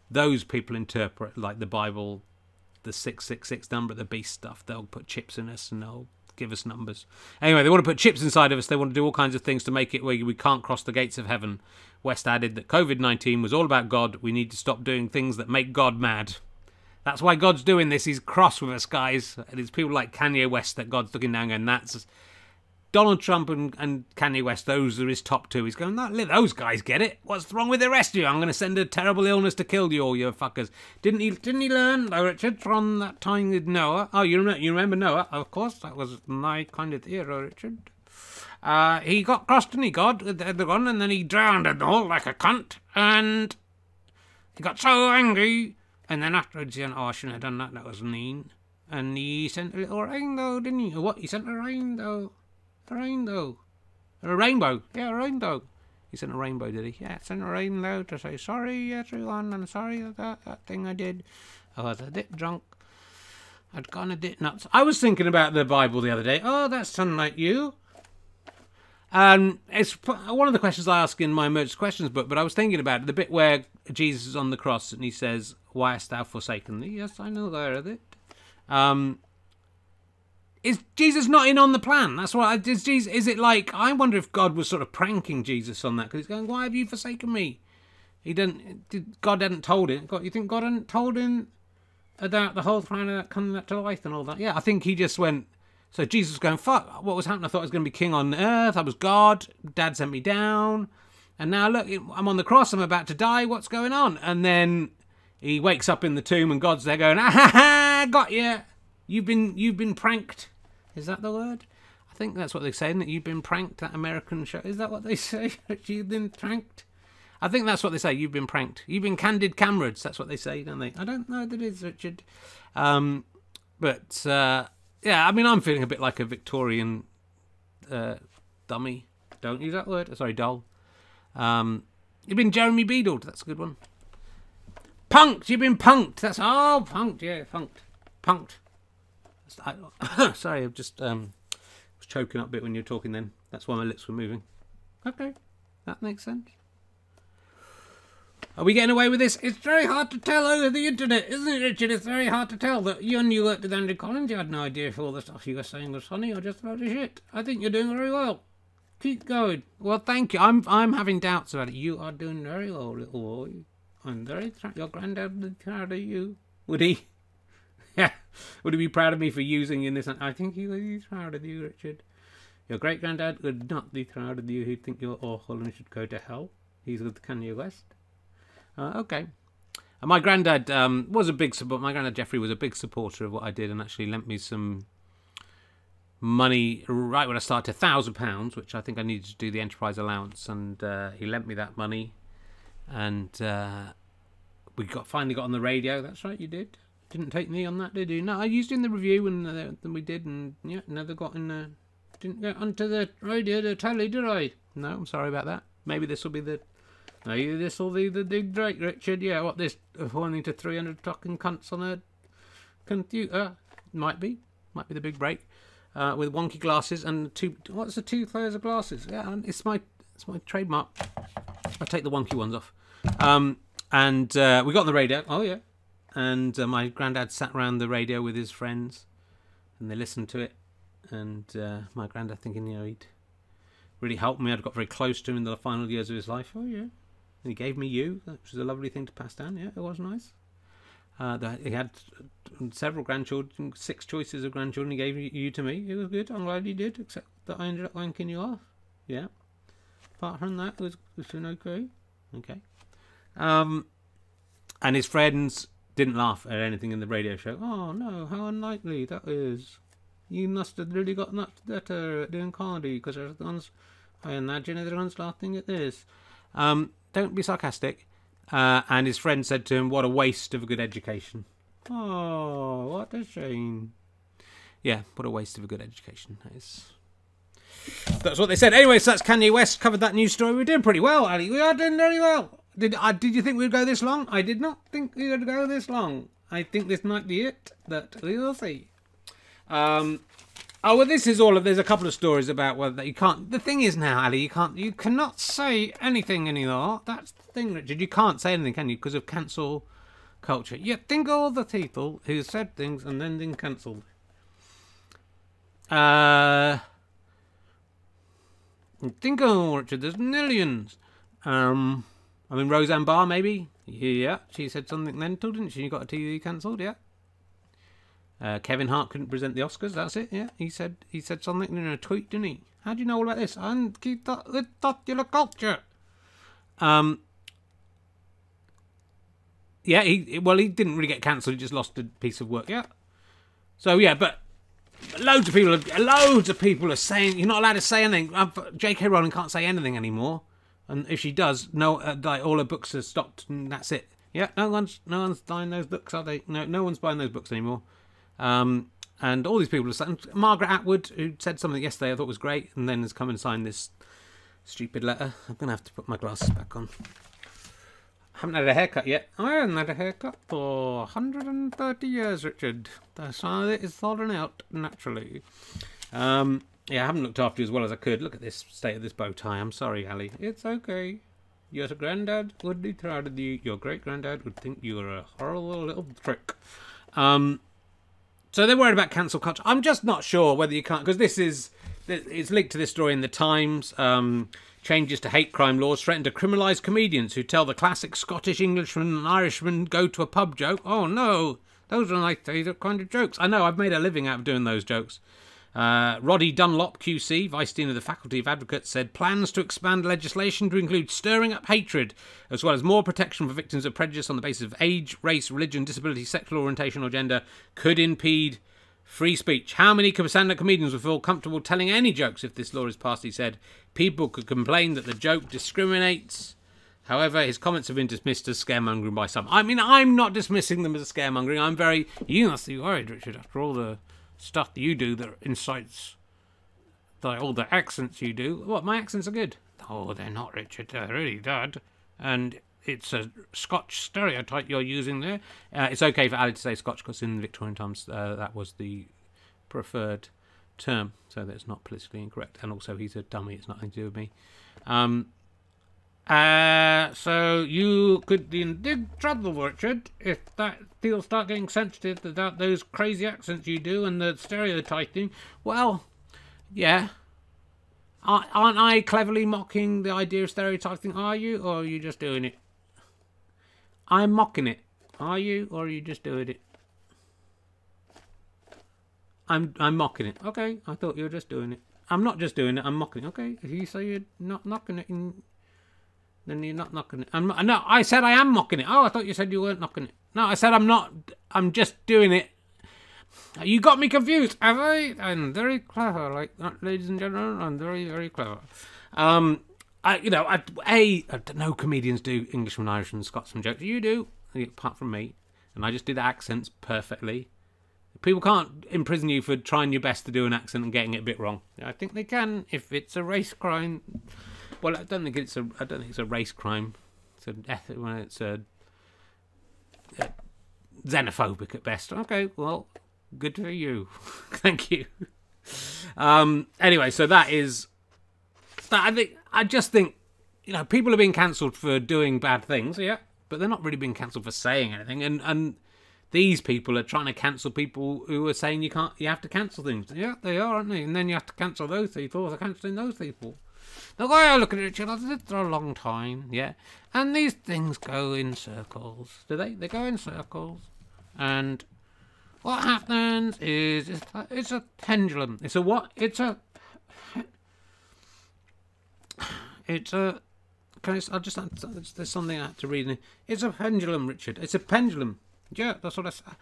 those people interpret like the Bible, the 666 number of the beast stuff. They'll put chips in us and they'll give us numbers. Anyway, they want to put chips inside of us. They want to do all kinds of things to make it where we can't cross the gates of heaven. West added that COVID-19 was all about God. We need to stop doing things that make God mad. That's why God's doing this. He's cross with us, guys. And it's people like Kanye West that God's looking down going, that's Donald Trump and Kanye West, those are his top two. He's going, let those guys get it. What's wrong with the rest of you? I'm going to send a terrible illness to kill you all, you fuckers. Didn't he learn, Richard, from that time with Noah? Oh, you remember Noah? Of course, that was my kind of hero, Richard. He got crossed, didn't he, God, with the gun, and then he drowned them all like a cunt, and he got so angry, and then afterwards he went, oh, I shouldn't have done that, that was mean. And he sent a little rainbow, didn't he? Or what? He sent a rainbow. A rainbow. A rainbow. Yeah, a rainbow. He sent a rainbow, did he? Yeah, sent a rainbow to say, sorry, everyone, I'm sorry that thing I did. I was a bit drunk. I'd gone a bit nuts. I was thinking about the Bible the other day. Oh, that sounded like you. It's one of the questions I ask in my emergency questions book, but I was thinking about it, the bit where Jesus is on the cross and he says, why hast thou forsaken me? Yes, I know there of it. Is Jesus not in on the plan? That's what. Is it like, I wonder if God was sort of pranking Jesus on that, because he's going, why have you forsaken me? God hadn't told him. You think God hadn't told him about the whole plan of that coming back to life and all that? Yeah, I think he just went. So Jesus was going, fuck, what was happening? I thought I was going to be king on earth. I was God. Dad sent me down. And now look, I'm on the cross. I'm about to die. What's going on? And then he wakes up in the tomb and God's there going, ah ha ha, got you. You've been pranked. Is that the word? I think that's what they say, isn't it? You've been pranked, that American show. Is that what they say? You've been pranked? I think that's what they say. You've been pranked. You've been candid cameras. That's what they say, don't they? I don't know that it is, Richard. Yeah, I mean, I'm feeling a bit like a Victorian dummy. Don't use that word. Sorry, doll. You've been Jeremy Beadled. That's a good one. Punked. You've been punked. That's punked. Yeah, punked. Sorry, I've just was choking up a bit when you were talking then. That's why my lips were moving. Okay, that makes sense. Are we getting away with this? It's very hard to tell over the internet, isn't it, Richard? It's very hard to tell that you worked with Andrew Collins. You had no idea if all the stuff you were saying was funny or just about shit. I think you're doing very well. Keep going. Well, thank you. I'm having doubts about it. You are doing very well, little boy. I'm very your granddad would be proud of you. Would he? Yeah. Would he be proud of me for using in this? I think he would be proud of you, Richard. Your great-granddad would not be proud of you. He'd think you're awful and should go to hell. He's with Kanye West. Okay. And my granddad was a big support. My granddad Jeffrey was a big supporter of what I did and actually lent me some money right when I started, £1,000, which I think I needed to do the enterprise allowance, and he lent me that money, and we finally got on the radio. That's right, you did. Didn't take me on that, did you? No, I used it in the review, and then we did, and yeah, never got in. Didn't get onto the radio, the telly, did I? No, I'm sorry about that. Maybe this will be the. Maybe this will be the big break, Richard. Yeah, what this pointing to 300 talking cunts on a computer might be the big break. With wonky glasses and what's the 2 pairs of glasses? Yeah, it's my trademark. I take the wonky ones off. And we got on the radio. Oh yeah. And my granddad sat around the radio with his friends, and they listened to it. And my granddad thinking, he'd really helped me. I'd got very close to him in the final years of his life. Oh yeah. And he gave me you, which was a lovely thing to pass down. Yeah, it was nice. He had several grandchildren, 6 choices of grandchildren. He gave you to me. It was good. I'm glad he did, except that I ended up wanking you off. Yeah. Apart from that, it was doing okay. Okay. And his friends didn't laugh at anything in the radio show. Oh no, how unlikely that is. You must have really got much better at doing comedy, because everyone's, I imagine everyone's laughing at this. Don't be sarcastic. And his friend said to him, what a waste of a good education. Oh, what a shame. Yeah, what a waste of a good education. That's what they said. Anyway, so that's Kanye West. Covered that news story. We're doing pretty well, Ali. We are doing very well. Did you think we'd go this long? I did not think we would go this long. I think this might be it, but we will see. Oh, well, this is all of... There's a couple of stories about whether you can't... The thing is now, Ali, you cannot say anything anymore. That's the thing, Richard. You can't say anything, can you? Because of cancel culture. You think of all the people who said things and then been cancelled. Think of Richard. There's millions. I mean, Roseanne Barr, maybe? Yeah, she said something mental, didn't she? You got a TV cancelled, yeah. Kevin Hart couldn't present the Oscars, that's it, yeah. He said something in a tweet, didn't he? How do you know all about this? And keep that with popular culture. Yeah, he didn't really get cancelled, he just lost a piece of work, yeah. So, yeah, but loads of people are saying, you're not allowed to say anything. J.K. Rowling can't say anything anymore. And if she does, no, like all her books are stopped, and that's it. Yeah, no one's buying those books, are they? No one's buying those books anymore. And all these people are saying. Margaret Atwood, who said something yesterday I thought was great, and then has come and signed this stupid letter. I'm gonna have to put my glasses back on. I haven't had a haircut yet. I haven't had a haircut for 130 years, Richard. That's how it is falling out naturally. Yeah, I haven't looked after you as well as I could. Look at this state of this bow tie. I'm sorry, Ali. It's okay. Your granddad would be proud of you. Your great-granddad would think you were a horrible little trick. So they're worried about cancel culture. I'm just not sure whether you can't... Because it's linked to this story in the Times. Changes to hate crime laws threaten to criminalise comedians who tell the classic Scottish Englishman and Irishman go to a pub joke. Oh, no. Those are my favourite kind of jokes. I know, I've made a living out of doing those jokes. Roddy Dunlop, QC, Vice Dean of the Faculty of Advocates, said plans to expand legislation to include stirring up hatred, as well as more protection for victims of prejudice on the basis of age, race, religion, disability, sexual orientation or gender could impede free speech. How many stand-up comedians would feel comfortable telling any jokes if this law is passed, he said. People could complain that the joke discriminates. However, his comments have been dismissed as scaremongering by some. I mean, I'm not dismissing them as scaremongering. You must be worried, Richard, after all the stuff that you do that incites all the accents you do. What, my accents are good? Oh, they're not, Richard. They're really bad. And it's a Scotch stereotype you're using there. It's okay for Ali to say Scotch because in the Victorian times that was the preferred term, so that's not politically incorrect. And also he's a dummy. It's nothing to do with me. So you could be in big trouble, Richard, if people start getting sensitive about those crazy accents you do and the stereotyping. Well, yeah. Aren't I cleverly mocking the idea of stereotyping? Are you, or are you just doing it? I'm mocking it. Are you, or are you just doing it? I'm mocking it. Okay, I thought you were just doing it. I'm not just doing it. I'm mocking it. Okay, if you say you're not mocking it, then you're not knocking it. No, I said I am mocking it. Oh, I thought you said you weren't knocking it. No, I said I'm not. I'm just doing it. You got me confused, have I? I'm very clever, like that, ladies and gentlemen. I'm very, very clever. No comedians do Englishmen, Irishmen, and Scotsman jokes. You do, apart from me, and I just do the accents perfectly. People can't imprison you for trying your best to do an accent and getting it a bit wrong. I think they can if it's a race crime. Well, I don't think it's a race crime. It's a xenophobic at best. Okay, well, good for you. Thank you. Anyway, so that is that. I just think people are being cancelled for doing bad things, yeah, but they're not really being cancelled for saying anything. And these people are trying to cancel people who are saying you have to cancel things. Yeah, they are, aren't they? And then you have to cancel those people for cancelling those people. The way I look at it, I've lived for a long time, yeah. And these things go in circles. Do they? They go in circles. And what happens is it's a pendulum. It's a what? It's a. There's something I have to read in it. It's a pendulum, Richard. It's a pendulum. Yeah, that's what I said.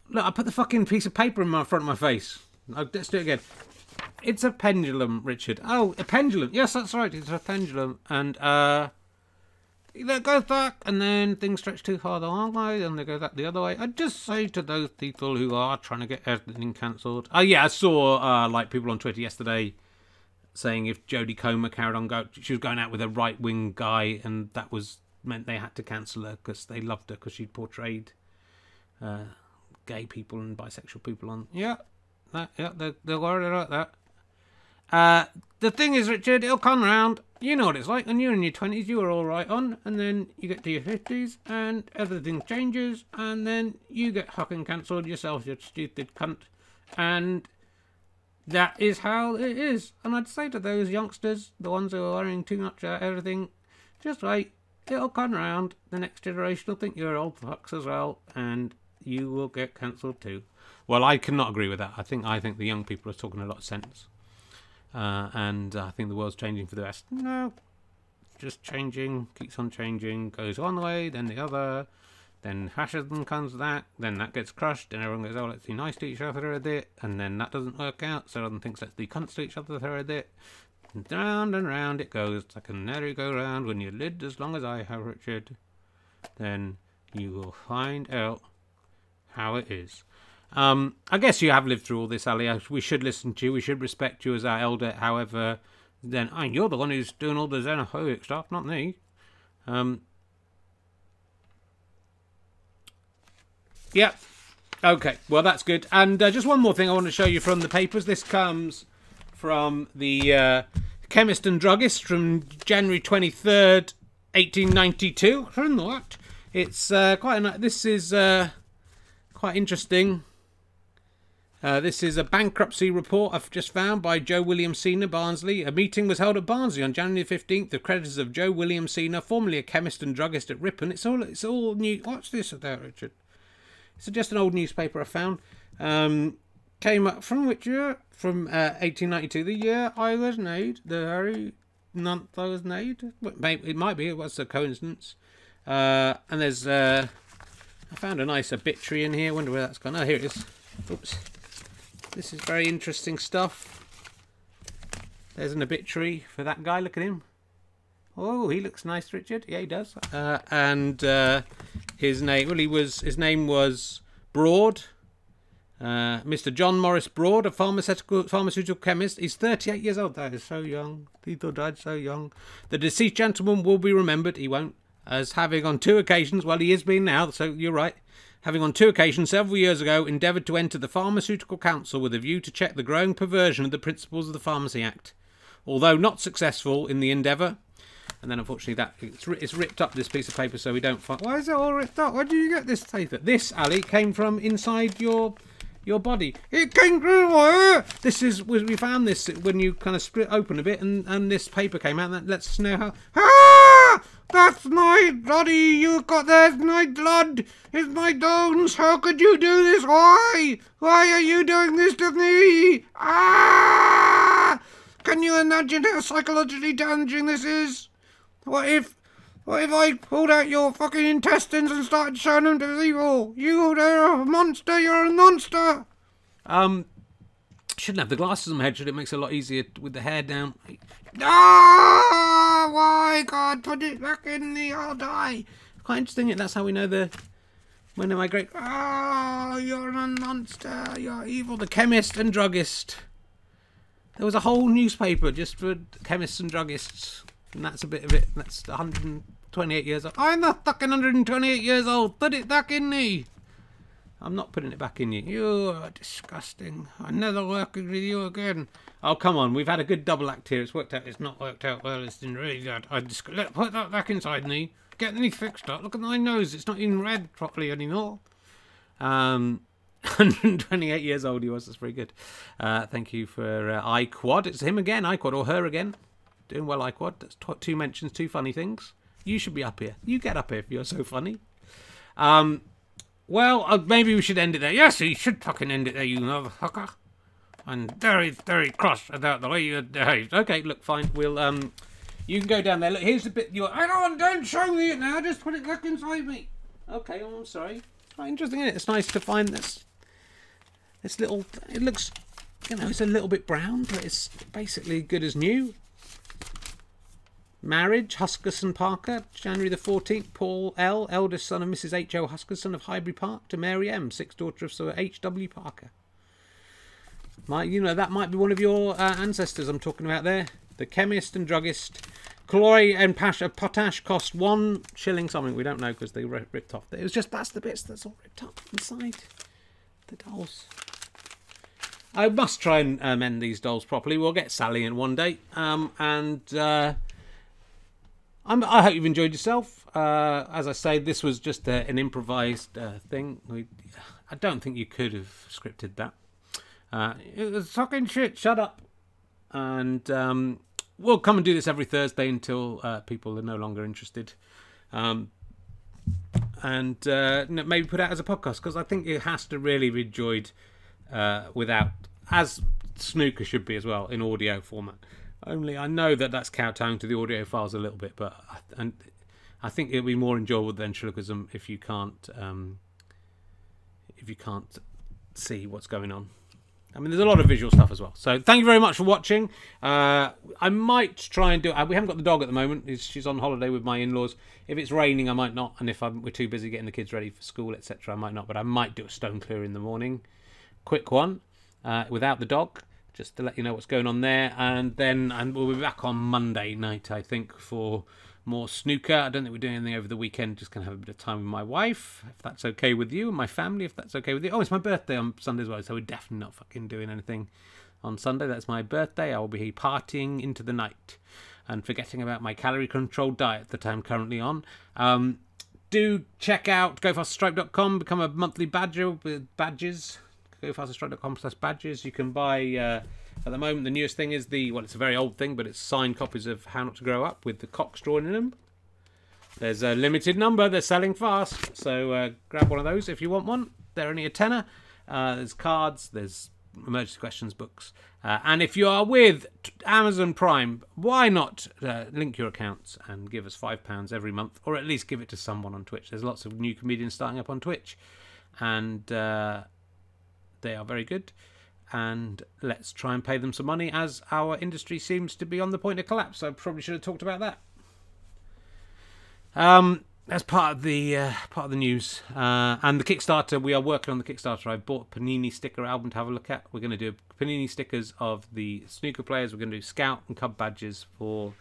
Look, I put the fucking piece of paper in front of my face. Let's do it again. It's a pendulum, Richard. Oh, a pendulum. Yes, that's right. It's a pendulum. And it goes back, and then things stretch too far the wrong way, and they go back the other way. I'd just say to those people who are trying to get everything cancelled. Oh, yeah, I saw like people on Twitter yesterday saying if Jodie Comer carried on she was going out with a right-wing guy, and that meant they had to cancel her because they loved her because she'd portrayed gay people and bisexual people on. Yeah, they're worried about that. The thing is, Richard, it'll come round. You know what it's like when you're in your 20s, you were all right on, and then you get to your 50s, and everything changes, and then you get fucking cancelled yourself, you stupid cunt. And that is how it is. And I'd say to those youngsters, the ones who are worrying too much about everything, just wait. It'll come round. The next generation will think you're old fucks as well, and you will get cancelled too. Well, I cannot agree with that. I think the young people are talking a lot of sense. And I think the world's changing for the best. No, just changing, keeps on changing, goes one way, then the other, then fascism comes that, then that gets crushed, and everyone goes, oh, let's be nice to each other a bit, and then that doesn't work out, so everyone thinks let's be cunts to each other for a bit. And round it goes, like a merry-go-round. When you lived as long as I have, Richard, then you will find out how it is. I guess you have lived through all this, Ali. We should listen to you. We should respect you as our elder. However, then you're the one who's doing all the xenophobic stuff, not me. Yeah. Okay. Well, that's good. And just one more thing I want to show you from the papers. This comes from the Chemist and Druggist from January 23rd, 1892. From what? It's this is quite interesting. This is a bankruptcy report I've just found by Joe William Senior, Barnsley. A meeting was held at Barnsley on January 15th. The creditors of Joe William Senior, formerly a chemist and druggist at Ripon. It's all new. What's this about, Richard? It's just an old newspaper I found. Came up from which year? From 1892, the year I was made. The very month I was made. It might be. It was a coincidence. And there's I found a nice obituary in here. Wonder where that's gone. Oh, here it is. Oops. This is very interesting stuff. There's an obituary for that guy. Look at him. Oh, he looks nice, Richard. Yeah, he does. And his name was Broad. Mr. John Morris Broad, a pharmaceutical chemist. He's 38 years old. That is so young. People died so young. The deceased gentleman will be remembered. He won't. As having on 2 occasions, well, he is being now, so you're right. Having on 2 occasions several years ago endeavoured to enter the Pharmaceutical Council with a view to check the growing perversion of the principles of the Pharmacy Act. Although not successful in the endeavour. And then unfortunately it's ripped up, this piece of paper, so we don't find... Why is it all ripped up? Where did you get this paper? This, Ali, came from inside your body. It came through. We found this when you kind of split open a bit, and this paper came out, and that lets us know how... Ah! That's my body. There's my blood. It's my bones. How could you do this? Why? Why are you doing this to me? Ah! Can you imagine how psychologically damaging this is? What if I pulled out your fucking intestines and started showing them to people? You're a monster. You're a monster. Shouldn't have the glasses on my head, should it? Makes it a lot easier with the hair down. Ah! Why, God, put it back in me, I'll die. Quite interesting, that's how we know when am I great... Oh, you're a monster, you're evil. The Chemist and Druggist. There was a whole newspaper just for chemists and druggists. And that's a bit of it. That's 128 years old. I'm not fucking 128 years old. Put it back in me. I'm not putting it back in you. You're disgusting. I'm never working with you again. Oh, come on. We've had a good double act here. It's worked out. It's not worked out well. It's been really good. Put that back inside me. Get me fixed up. Look at my nose. It's not even red properly anymore. 128 years old he was. That's very good. Thank you for iQuad. It's him again. iQuad or her again. Doing well, iQuad. That's 2 mentions, 2 funny things. You should be up here. You get up here if you're so funny. Well, maybe we should end it there. Yes, you should fucking end it there, you motherfucker. I'm very, very cross about the way you behaved. Okay, look, fine. We'll, you can go down there. Look, here's the bit you're... don't show me it now. Just put it back inside me. Okay, well, I'm sorry. It's quite interesting, isn't it? It's nice to find this little... It looks You know, it's a little bit brown, but it's basically good as new. Marriage, Huskerson Parker, January the 14th. Paul L., eldest son of Mrs. H.O. Huskerson of Highbury Park, to Mary M., sixth daughter of Sir H.W. Parker. You know, that might be one of your ancestors I'm talking about there. The chemist and druggist. Chloride and potash cost 1 shilling something. We don't know because they ripped off. It was just, that's the bits that's all ripped up inside the dolls. I must try and mend these dolls properly. We'll get Sally in one day. I hope you've enjoyed yourself. As I say, this was just an improvised thing. I don't think you could have scripted that. It was fucking shit. Shut up. And we'll come and do this every Thursday until people are no longer interested. And maybe put it out as a podcast, because I think it has to really be enjoyed without, as snooker should be as well, in audio format. Only I know that that's kowtowing to the audio files a little bit, but I think it'll be more enjoyable than ventriloquism if you can't see what's going on. I mean, there's a lot of visual stuff as well. So thank you very much for watching. I might try and do it. We haven't got the dog at the moment. She's on holiday with my in-laws. If it's raining, I might not. And if we're too busy getting the kids ready for school, etc., I might not. But I might do a stone clear in the morning. Quick one without the dog, just to let you know what's going on there. And then we'll be back on Monday night, I think, for more snooker. I don't think we're doing anything over the weekend. Just going to have a bit of time with my wife, if that's okay with you, and my family, if that's okay with you. Oh, it's my birthday on Sunday as well, so we're definitely not fucking doing anything on Sunday. That's my birthday. I will be partying into the night and forgetting about my calorie-controlled diet that I'm currently on. Do check out gofasterstripe.com, become a monthly badger with badges. gofasterstripe.com/badges. You can buy... at the moment, the newest thing is it's a very old thing, but it's signed copies of How Not to Grow Up with the cocks drawn in them. There's a limited number. They're selling fast. So grab one of those if you want one. They're only a tenner. There's cards. There's emergency questions books. And if you are with Amazon Prime, why not link your accounts and give us £5 every month, or at least give it to someone on Twitch. There's lots of new comedians starting up on Twitch, and they are very good. And let's try and pay them some money, as our industry seems to be on the point of collapse. I probably should have talked about that. As part of the news and the Kickstarter, we are working on the Kickstarter. I bought a Panini sticker album to have a look at. We're going to do Panini stickers of the snooker players. We're going to do Scout and Cub badges for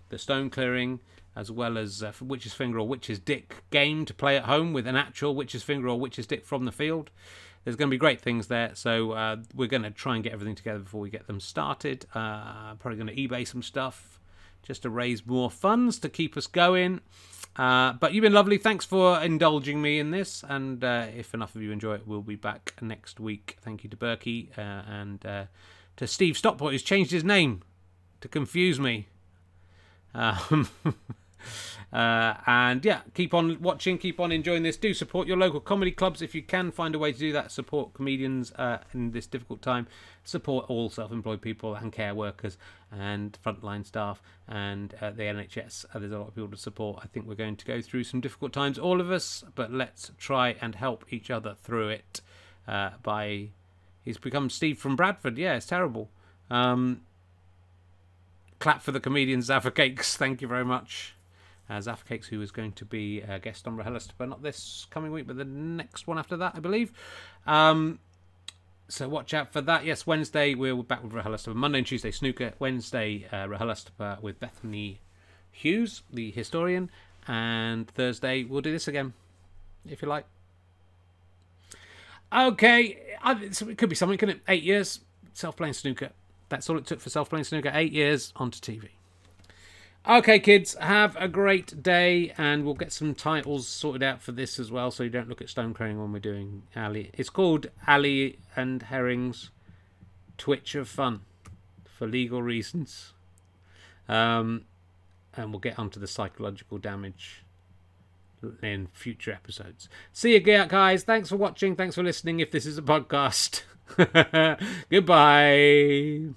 the stone clearing, as well as for Witch's Finger or Witch's Dick game to play at home with an actual Witch's Finger or Witch's Dick from the field. There's going to be great things there, so we're going to try and get everything together before we get them started. Probably going to eBay some stuff just to raise more funds to keep us going. But you've been lovely. Thanks for indulging me in this, and if enough of you enjoy it, we'll be back next week. Thank you to Berkey and to Steve Stockport, who's changed his name to confuse me. And yeah, keep on watching, keep on enjoying this. Do support your local comedy clubs if you can find a way to do that. Support comedians in this difficult time. Support all self-employed people and care workers and frontline staff and the NHS. There's a lot of people to support. I think we're going to go through some difficult times, all of us, but let's try and help each other through it. He's become Steve from Bradford. Yeah, it's terrible. Clap for the comedian Zaffa Cakes. Thank you very much. Zaffa Cakes, who is going to be a guest on Rehearsed, but not this coming week, but the next one after that, I believe. So watch out for that. Yes, Wednesday we're back with Rehearsed. Monday and Tuesday snooker. Wednesday Rehearsed with Bethany Hughes, the historian, and Thursday we'll do this again, if you like. Okay, it could be something, couldn't it? 8 years self-playing snooker. That's all it took for self-playing snooker. 8 years onto TV. Okay, kids, have a great day, and we'll get some titles sorted out for this as well, so you don't look at stone clearing when we're doing Ali. It's called Ali and Herring's Twitch of Fun, for legal reasons. And we'll get onto the psychological damage in future episodes. See you, guys. Thanks for watching. Thanks for listening, if this is a podcast. Goodbye.